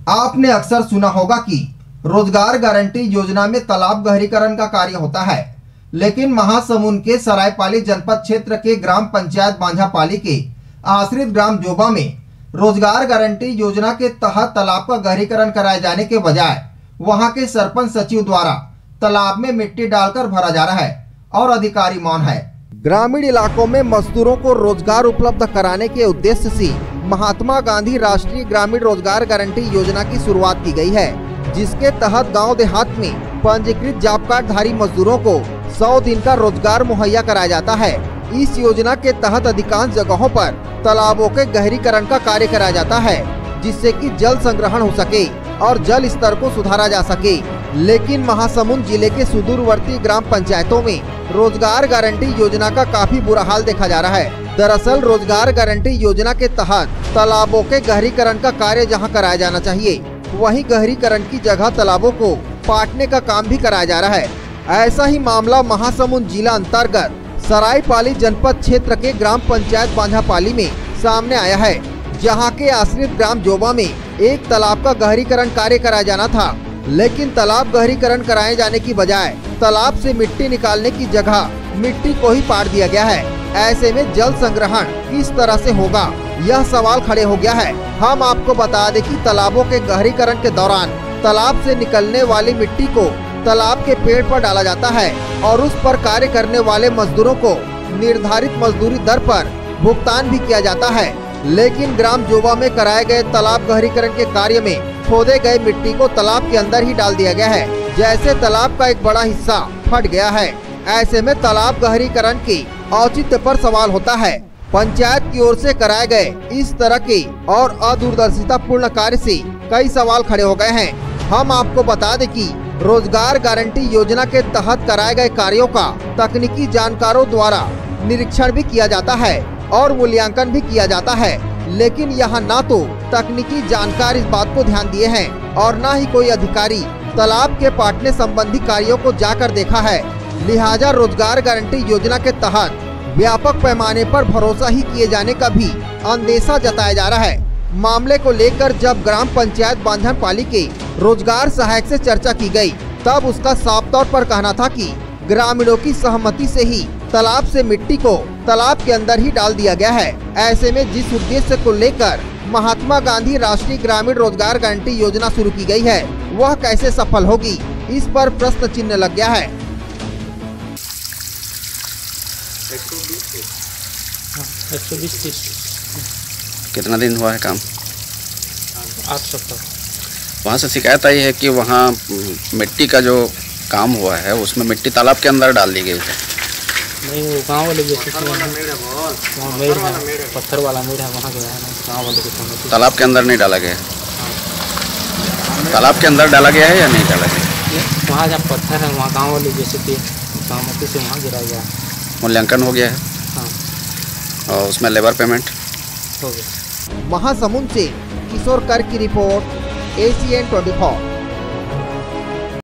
आपने अक्सर सुना होगा कि रोजगार गारंटी योजना में तालाब गहरीकरण का कार्य होता है, लेकिन महासमुंद के सरायपाली जनपद क्षेत्र के ग्राम पंचायत बांझापाली के आश्रित ग्राम जोबा में रोजगार गारंटी योजना के तहत तालाब का गहरीकरण कराए जाने के बजाय वहां के सरपंच सचिव द्वारा तालाब में मिट्टी डालकर भरा जा रहा है और अधिकारी मौन है। ग्रामीण इलाकों में मजदूरों को रोजगार उपलब्ध कराने के उद्देश्य से महात्मा गांधी राष्ट्रीय ग्रामीण रोजगार गारंटी योजना की शुरुआत की गई है, जिसके तहत गांव देहात में पंजीकृत जॉब कार्ड धारी मजदूरों को 100 दिन का रोजगार मुहैया कराया जाता है। इस योजना के तहत अधिकांश जगहों पर तालाबों के गहरीकरण का कार्य कराया जाता है, जिससे कि जल संग्रहण हो सके और जल स्तर को सुधारा जा सके। लेकिन महासमुंद जिले के सुदूरवर्ती ग्राम पंचायतों में रोजगार गारंटी योजना का काफी बुरा हाल देखा जा रहा है। दरअसल रोजगार गारंटी योजना के तहत तालाबों के गहरीकरण का कार्य जहां कराया जाना चाहिए, वहीं गहरीकरण की जगह तालाबों को पाटने का काम भी कराया जा रहा है। ऐसा ही मामला महासमुंद जिला अंतर्गत सरायपाली जनपद क्षेत्र के ग्राम पंचायत बांझापाली में सामने आया है, जहां के आश्रित ग्राम जोबा में एक तालाब का गहरीकरण कार्य कराया जाना था, लेकिन तालाब गहरीकरण कराए जाने की बजाय तालाब से मिट्टी निकालने की जगह मिट्टी को ही पाट दिया गया है। ऐसे में जल संग्रहण किस तरह से होगा, यह सवाल खड़े हो गया है। हम आपको बता दें कि तालाबों के गहरीकरण के दौरान तालाब से निकलने वाली मिट्टी को तालाब के पेड़ पर डाला जाता है और उस पर कार्य करने वाले मजदूरों को निर्धारित मजदूरी दर पर भुगतान भी किया जाता है। लेकिन ग्राम जोबा में कराए गए तालाब गहरीकरण के कार्य में खोदे गए मिट्टी को तालाब के अंदर ही डाल दिया गया है, जैसे तालाब का एक बड़ा हिस्सा फट गया है। ऐसे में तालाब गहरीकरण की औचित्य पर सवाल होता है। पंचायत की ओर से कराए गए इस तरह के और अदूरदर्शिता पूर्ण कार्य से कई सवाल खड़े हो गए हैं। हम आपको बता दें कि रोजगार गारंटी योजना के तहत कराए गए कार्यों का तकनीकी जानकारों द्वारा निरीक्षण भी किया जाता है और मूल्यांकन भी किया जाता है, लेकिन यहाँ न तो तकनीकी जानकार इस बात को ध्यान दिए हैं और न ही कोई अधिकारी तालाब के पाटने संबंधी कार्यों को जाकर देखा है। लिहाजा रोजगार गारंटी योजना के तहत व्यापक पैमाने पर भरोसा ही किए जाने का भी अंदेशा जताया जा रहा है। मामले को लेकर जब ग्राम पंचायत बांझापाली के रोजगार सहायक से चर्चा की गई, तब उसका साफ तौर पर कहना था कि ग्रामीणों की सहमति से ही तालाब से मिट्टी को तालाब के अंदर ही डाल दिया गया है। ऐसे में जिस उद्देश्य को लेकर महात्मा गांधी राष्ट्रीय ग्रामीण रोजगार गारंटी योजना शुरू की गई है, वह कैसे सफल होगी, इस पर प्रश्न चिन्ह लग गया है। 120 कितना दिन हुआ है काम? 8 सप्ताह। वहाँ से शिकायत आई है कि वहाँ मिट्टी का जो काम हुआ है उसमें मिट्टी तालाब के अंदर डाल दी गई है। नहीं, वो गाँव वाले जैसे वहाँ मेड़ है, पत्थर वाला मेड़ है, वहाँ गया है ना, गाँव वाले के तालाब के अंदर नहीं डाला गया। तालाब के अंदर डाला गया है या नहीं डाला गया? वहाँ जहाँ पत्थर है वहाँ गाँव वाले जैसे कि सहमति से वहाँ गिराया गया है। मूल्यांकन हो गया है? हाँ। और उसमें लेबर पेमेंट हो गया। महासमुंद से किशोर कर की रिपोर्ट, ACN 24।